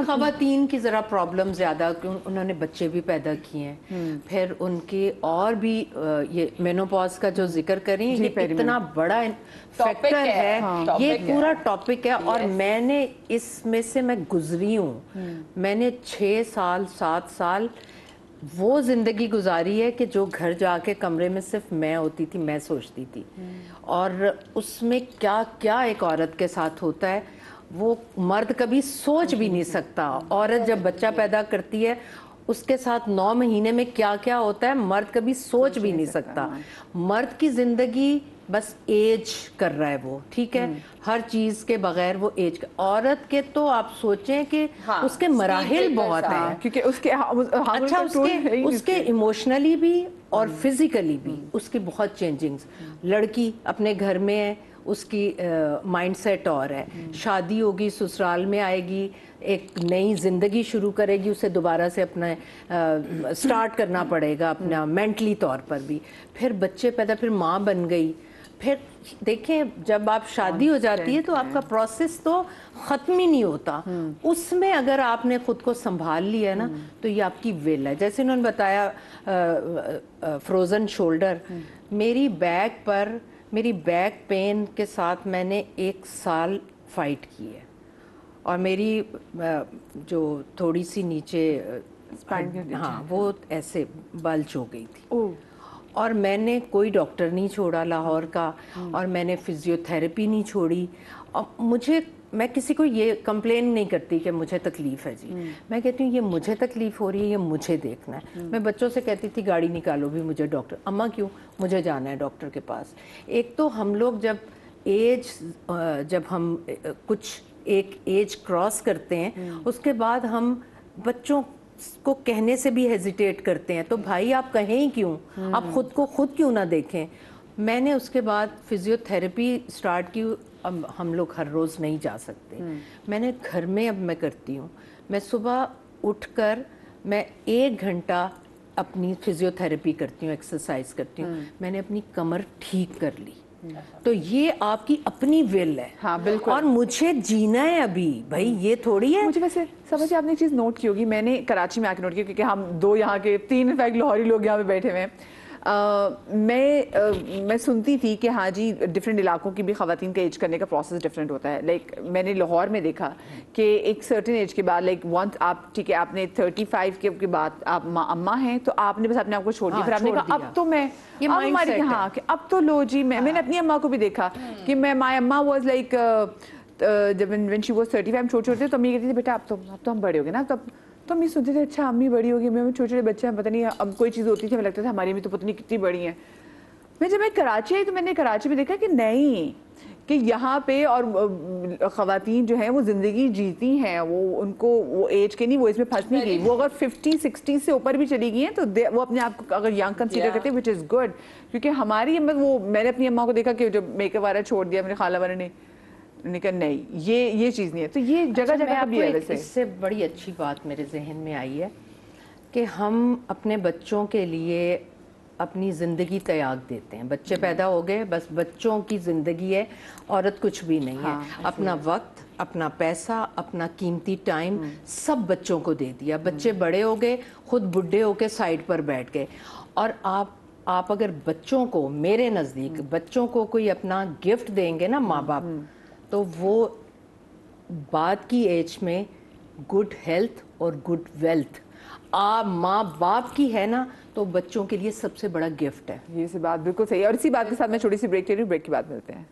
خواتین کی ذرا پرابلم زیادہ، انہوں نے بچے بھی پیدا کیے ہیں، پھر ان کے اور بھی یہ مینوپاز کا جو ذکر کریں یہ اتنا بڑا فیکٹر ہے، یہ پورا ٹاپک ہے، اور میں نے اس میں سے میں گزری ہوں، میں نے 6 سال 7 سال وہ زندگی گزاری ہے کہ جو گھر جا کے کمرے میں صرف میں ہوتی تھی، میں سوچتی تھی، اور اس میں کیا کیا ایک عورت کے ساتھ ہوتا ہے وہ مرد کبھی سوچ بھی نہیں سکتا. عورت جب بچہ پیدا کرتی ہے اس کے ساتھ 9 مہینے میں کیا کیا ہوتا ہے مرد کبھی سوچ بھی نہیں سکتا. مرد کی زندگی بس ایج کر رہا ہے وہ، ٹھیک ہے، ہر چیز کے بغیر وہ ایج کر. عورت کے تو آپ سوچیں کہ اس کے مراحل بہت ہیں، کیونکہ اچھا اس کے ایموشنلی بھی اور فزیکلی بھی اس کی بہت چینجنگز. لڑکی اپنے گھر میں ہے، اس کی مائنڈ سیٹ اور ہے، شادی ہوگی، سسرال میں آئے گی، ایک نئی زندگی شروع کرے گی، اسے دوبارہ سے اپنا سٹارٹ کرنا پڑے گا اپنا مینٹلی طور پر بھی. پھر بچے پیدا، پھر ماں بن گئی. پھر دیکھیں جب آپ شادی ہو جاتی ہے تو آپ کا پروسیس تو ختم ہی نہیں ہوتا. اس میں اگر آپ نے خود کو سنبھال لیا نا تو یہ آپ کی ول ہے. جیسے انہوں نے بتایا فروزن شولڈر، میری بیک پر میری بیک پین کے ساتھ میں نے 1 سال فائٹ کی ہے، اور میری جو تھوڑی سی نیچے ہاں وہ ایسے بلج ہو گئی تھی، اور میں نے کوئی ڈاکٹر نہیں چھوڑا لاہور کا، اور میں نے فزیو تھیراپی نہیں چھوڑی. اور میں کسی کو یہ کمپلین نہیں کرتی کہ مجھے تکلیف ہے جی، میں کہتی ہوں یہ مجھے تکلیف ہو رہی ہے، یہ مجھے دیکھنا ہے. میں بچوں سے کہتی تھی گاڑی نکالو بھی مجھے ڈاکٹر، اماں کیوں، مجھے جانا ہے ڈاکٹر کے پاس. ایک تو ہم لوگ جب ہم کچھ ایک ایج کراس کرتے ہیں اس کے بعد ہم بچوں کو کہنے سے بھی ہیزیٹیٹ کرتے ہیں، تو بھائی آپ کہیں ہی کیوں، آپ خود کو خود کیوں نہ دیکھیں. میں نے اس کے بعد فزیو تھیراپی سٹارٹ کی. اب ہم لوگ ہر روز نہیں جا سکتے، میں نے گھر میں اب میں کرتی ہوں. میں صبح اٹھ کر میں 1 گھنٹہ اپنی فزیو تھیراپی کرتی ہوں، ایکسرسائز کرتی ہوں. میں نے اپنی کمر ٹھیک کر لی. تو یہ آپ کی اپنی ول ہے. ہاں بالکل، اور مجھے جینا ہے ابھی، بھائی یہ تھوڑی ہے. مجھے ویسے سمجھے آپ نے ایک چیز نوٹ کی ہوگی، میں نے کراچی میں آ کے نوٹ کی، کیونکہ ہم 2 یہاں کے 3 انفیکٹ لاہوری لوگ یہاں پہ بیٹھے ہوئے ہیں. میں سنتی تھی کہ ہاں جی ڈفرینٹ علاقوں کی بھی خواتین کا ایج کرنے کا پروسیس ڈفرینٹ ہوتا ہے. لائک میں نے لاہور میں دیکھا کہ ایک سرٹن ایج کے بعد، لائک ونس آپ ٹھیک ہے آپ نے 35 کے بعد آپ اماں ہیں تو آپ نے بس اپنے آپ کو چھوڑ دیا. پھر آپ نے کہا اب تو میں ہاں کہ اب تو لو جی. میں نے اپنی اماں کو بھی دیکھا کہ مائی اماں واز لائک جب when she was 35 ہم چھوٹے چھوٹے تو امی کہتی تھی بیٹا اب تو ہم بڑے ہو گئے نا. تو امی سوچتے تھے اچھا امی بڑی ہوگی، میں چھوٹے چھوٹے بچے ہیں، پتہ نہیں اب کوئی چیز ہوتی تھی ہمیں لگتا تھا ہماری امی تو پتہ نہیں کتنی بڑی ہیں. جب میں کراچی آئی تو میں نے کراچی میں دیکھا کہ نہیں، کہ یہاں پہ اور خواتین جو ہیں وہ زندگی جیتی ہیں، وہ ان کو وہ ایج کے نہیں، وہ اس میں پھنس نہیں گئی. وہ اگر 50-60 سے اوپر بھی چلی گئی ہیں تو وہ اپنے آپ کو اگر ینگ کنسیڈر کرتے ہیں، وچ از گڈ. کیونکہ ہماری وہ میں نے اپنی اماں کو دیکھا کہ جب میک اپ وغیرہ چھوڑ دیا میرے خالہ والے نے کہا نہیں یہ چیز نہیں ہے. تو یہ جگہ جگہ بھی ہے. ویسے اس سے بڑی اچھی بات میرے ذہن میں آئی ہے کہ ہم اپنے بچوں کے لیے اپنی زندگی تیاگ دیتے ہیں. بچے پیدا ہو گئے، بس بچوں کی زندگی ہے، عورت کچھ بھی نہیں ہے. اپنا وقت، اپنا پیسہ، اپنا قیمتی ٹائم سب بچوں کو دے دیا. بچے بڑے ہو گئے، خود بڈھے ہو کے سائڈ پر بیٹھ گئے. اور آپ اگر بچوں کو، میرے نزدیک بچوں کو کوئی اپنا گفٹ دیں گے نا ماں باپ، تو وہ بعد کی ایج میں گڈ ہیلتھ اور گڈ ویلتھ ماں باپ کی ہے نا، تو بچوں کے لیے سب سے بڑا گفٹ ہے. یہ بات بالکل صحیح ہے. اور اسی بات کے ساتھ میں چھوٹی سی بریک لے رہی ہوں، بریک کے بعد ملتے ہیں.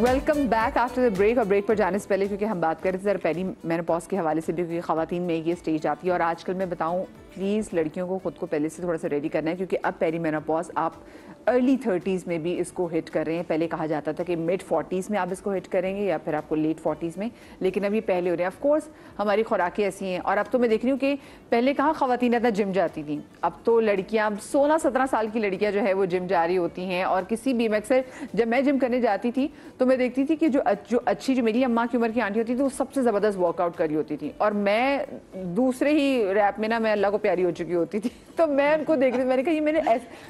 Welcome back after the break. اور بریک پر جانے سے پہلے کیونکہ ہم بات کر رہے تھے ذرا پہلی مینوپاز کے حوالے سے بھی، کیونکہ خواتین میں یہ سٹیج آتی ہے. اور آج کل میں بتاؤں پلیز لڑکیوں کو خود کو پہلے سے تھوڑا سا ریڈی کرنا ہے، کیونکہ اب پیری مینوپاز آپ ارلی 30s میں بھی اس کو ہٹ کر رہے ہیں. پہلے کہا جاتا تھا کہ mid 40s میں آپ اس کو ہٹ کریں گے یا پھر آپ کو لیٹ 40s میں، لیکن اب یہ پہلے ہو رہے ہیں. آف کورس ہماری خوراکیں ایسی ہیں. اور اب تو میں دیکھ رہی ہوں کہ پہلے کہاں خواتین اتنا جم جاتی تھیں، اب تو لڑکیاں 16-17 سال کی لڑکیاں جو ہے وہ جم جا رہی ہوتی ہیں. اور کسی بھی اکثر جب میں جم کرنے جاتی تھی تو میں دیکھتی تھی کہ جو اچھی جو میری اماں کی عمر کی آنٹی ہوتی تھی وہ سب سے زبردست ورک آؤٹ کر رہی ہوتی تھی. اور میں دوسرے ہی ریپ میں نا، میں اللہ کو پیاری ہو چکی ہوتی تھی, تو میں ان کو دیکھ رہی تھی, میں نے کہا یہ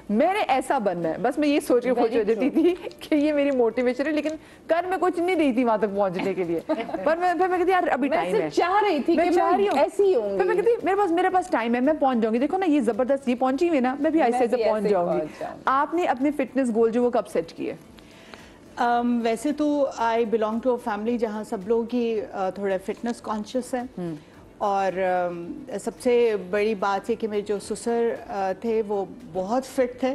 میں نے ایسا بننا ہے, بس میں یہ سوچ کے خوش ہو جاتی تھی کہ یہ میری موٹیویشن ہے, لیکن کر میں کچھ نہیں رہی تھی وہاں تک پہنچنے کے لیے, پر میں کہتی یار ابھی ٹائم ہے, چاہ رہی تھی کہ میں ایسی ہوں میں کہتی میرے پاس ٹائم ہے, میں پہنچ جاؤں گی, دیکھو نا یہ زبردست, یہ پہنچی ہوئی نا, میں بھی آہستہ سے پہنچ جاؤں گی. آپ نے اپنے فٹنس گول جو وہ کب سیٹ کیے؟ ویسے تو I belong to a family جہاں سب لوگ ہی تھوڑے فٹنس کانشیس ہیں, اور سب سے بڑی بات یہ کہ میرے جو سسر تھے وہ بہت فٹ تھے,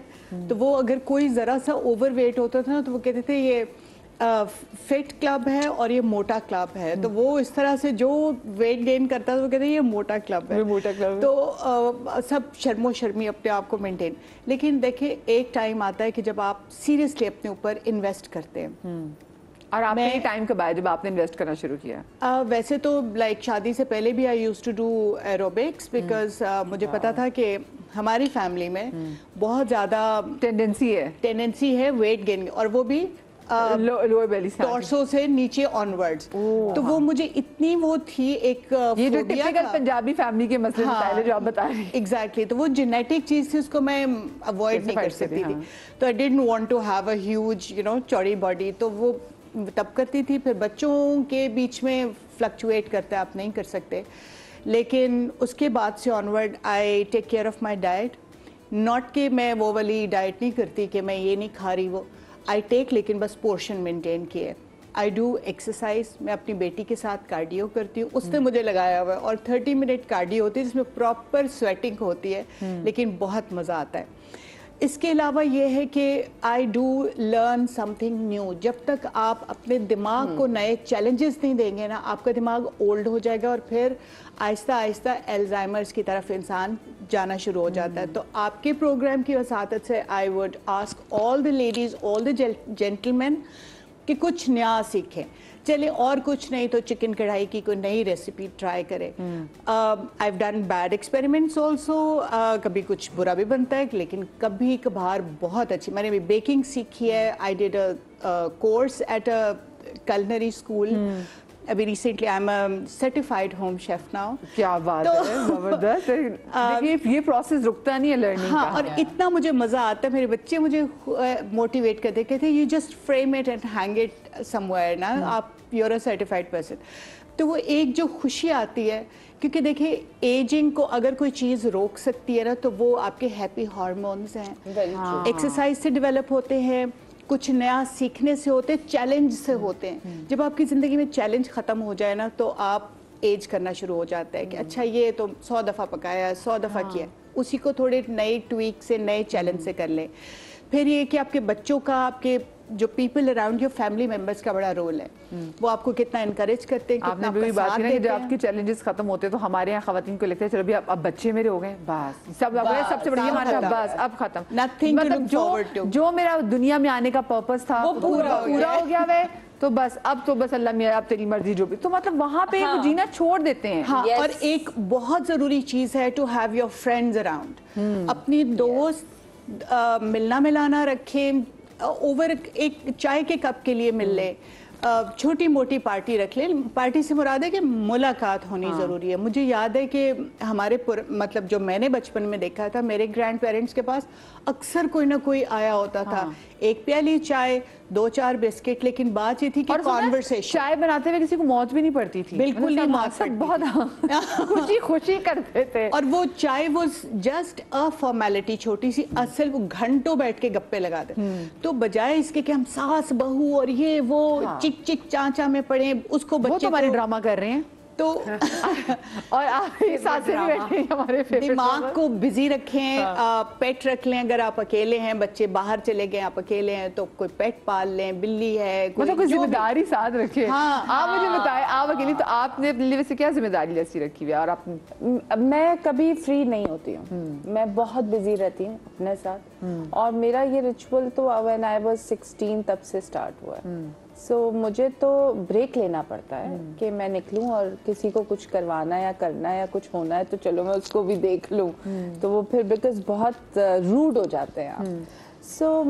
تو وہ اگر کوئی ذرا سا اوور ویٹ ہوتا تھا نا تو وہ کہتے تھے یہ فٹ کلب ہے اور یہ موٹا کلب ہے, تو وہ اس طرح سے جو ویٹ گین کرتا تھا وہ کہتے ہیں یہ موٹا کلب ہے, تو سب شرم و شرمی اپنے آپ کو مینٹین. لیکن دیکھیں ایک ٹائم آتا ہے کہ جب آپ سیریسلی اپنے اوپر انویسٹ کرتے ہیں. اور آپ نے ٹائم کب آیا جب آپ نے انویسٹ کرنا شروع کیا؟ ویسے تو لائک شادی سے پہلے بھی I used to do aerobics, because مجھے پتا تھا کہ ہماری فیملی میں بہت زیادہ ٹینڈنسی ہے ویٹ گین, اور وہ بھی لوور بیلی سے ٹورسو سے نیچے آن ورڈز. تو وہ مجھے اتنی وہ تھی ایک یہ جو ٹپیکل پنجابی فیملی کے مسئلے پہلے جو آپ بتا رہی ہیں, ایگزیکٹلی, تو وہ جینیٹک چیز تھی, اس کو میں اوائڈ نہیں کر سکتی تھی, تو I didn't want to have a huge چوڑی باڈی, تو وہ تب کرتی تھی. پھر بچوں کے بیچ میں فلکچویٹ کرتا ہے, آپ نہیں کر سکتے. لیکن اس کے بعد سے onward I take care of my diet, not کہ میں وہ والی ڈائٹ نہیں کرتی کہ میں یہ نہیں کھا رہی, وہ آئی ٹیک, لیکن بس پورشن مینٹین کیے. آئی ڈو ایکسرسائز, میں اپنی بیٹی کے ساتھ کارڈیو کرتی ہوں, اس نے مجھے لگایا ہوا ہے, اور 30 منٹ کارڈیو ہوتی ہے جس میں پراپر سویٹنگ ہوتی ہے, لیکن بہت مزہ آتا ہے. اس کے علاوہ یہ ہے کہ I do learn some thing new. جب تک آپ اپنے دماغ کو نئے چیلنجز نہیں دیں گے نا, آپ کا دماغ اولڈ ہو جائے گا, اور پھر آہستہ آہستہ الزائمرز کی طرف انسان جانا شروع ہو جاتا ہے. تو آپ کے پروگرام کی وساطت سے I would ask all the ladies, all the gentle کہ کچھ نیا سیکھیں. چلیں اور کچھ نہیں تو چکن کڑھائی کی کوئی نئی ریسیپی ٹرائی کریں. I have done bad experiments also, کبھی کچھ برا بھی بنتا ہے, لیکن کبھی کبھار بہت اچھی. میں نے بھی بیکنگ سیکھی ہے, I did a course at a culinary school. ابھی recently I am a certified home chef now. کیا بات ہے, زبردست. یہ پروسیس رکتا نہیں ہے لرننگ کا. ہاں, اور اتنا مجھے مزہ آتا ہے, میرے بچے مجھے موٹیویٹ کرتے, کہتے ہیں you just frame it and hang it somewhere نا, آپ you are a certified person. تو وہ ایک جو خوشی آتی ہے, کیونکہ دیکھیں ایجنگ کو اگر کوئی چیز روک سکتی ہے نا تو وہ آپ کے ہیپی ہارمونز ہیں, ایکسرسائز سے ڈیولپ ہوتے ہیں, کچھ نیا سیکھنے سے ہوتے ہیں, چیلنج سے ہوتے ہیں. جب آپ کی زندگی میں چیلنج ختم ہو جائے نا تو آپ ایج کرنا شروع ہو جاتا ہے کہ اچھا یہ تو 100 دفعہ پکایا, 100 دفعہ کیا, اسی کو تھوڑے نئے ٹویک سے, نئے چیلنج سے کر لیں. پھر یہ کہ آپ کے بچوں کا, آپ کے جو people around your family members کا بڑا رول ہے, وہ آپ کو کتنا انکریج کرتے ہیں, کتنا آپ کا ساتھ دیتے ہیں. جب آپ کے چیلنجز ختم ہوتے ہیں تو ہمارے یہاں خواتین کو لگتا ہے چلو اب بچے میرے ہو گئے, بس سب سے بڑی ہمارا بس اب ختم, مطلب جو میرا دنیا میں آنے کا پرپس تھا وہ پورا ہو گیا ہے, تو بس اب تو بس اللہ میاں اب تیری مرضی جو بھی, تو مطلب وہاں پہ جینا چھوڑ دیتے ہیں. ہاں, اور ایک بہت ضروری چیز ہے to have your friends around. اپنی دوست ملنا ملانا رکھیں, اوور ایک چائے کے کپ کے لیے مل لیں, چھوٹی موٹی پارٹی رکھ لیں. پارٹی سے مراد ہے کہ ملاقات ہونی ضروری ہے. مجھے یاد ہے کہ ہمارے مطلب جو میں نے بچپن میں دیکھا تھا, میرے گرینڈ پیرنٹس کے پاس اکثر کوئی نہ کوئی آیا ہوتا تھا, ایک پیالی چائے, 2-4 بسکٹ, لیکن بات یہ تھی کہ کانورسیشن. چائے بناتے ہوئے کسی کو موت بھی نہیں پڑتی تھی, بالکل نہیں موت پڑتی, بہت خوشی کرتے تھے. اور وہ چائے واز جسٹ ا فارمیلٹی, چھوٹی سی, اصل وہ گھنٹوں بیٹھ کے گپے لگاتے. تو بجائے اس کے کہ ہم ساس بہو اور یہ وہ چک چک چانچا میں پڑے, اس کو بچے ہمارے ڈرامہ کر رہے ہیں, تو اور آپ ساتھ سے بھی بیٹھے ہیں ہمارے دماغ کو بزی رکھیں. پیٹ رکھ لیں, اگر آپ اکیلے ہیں, بچے باہر چلے گئے, آپ اکیلے ہیں تو کوئی پیٹ پال لیں, بلی ہے, مطلب کوئی ذمہ داری ساتھ رکھیں. آپ مجھے بتائیں, آپ اکیلی, تو آپ نے اپنے لیے سے کیا ذمہ داری ایسی رکھی ہوئی ہے؟ اور آپ میں کبھی فری نہیں ہوتی ہوں, میں بہت بزی رہتی ہوں اپنے ساتھ, اور میرا یہ ریچول تو when I was 16 تب سے سٹارٹ ہوا ہے. سو مجھے تو بریک لینا پڑتا ہے کہ میں نکلوں اور کسی کو کچھ کروانا یا کرنا یا کچھ ہونا ہے تو چلو میں اس کو بھی دیکھ لوں, تو وہ پھر بیکاز بہت روڈ ہو جاتے ہیں آپ. سو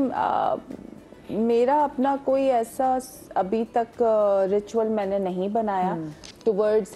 میرا اپنا کوئی ایسا ابھی تک ریچول میں نے نہیں بنایا towards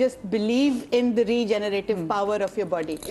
just believe in the regenerative power of your body.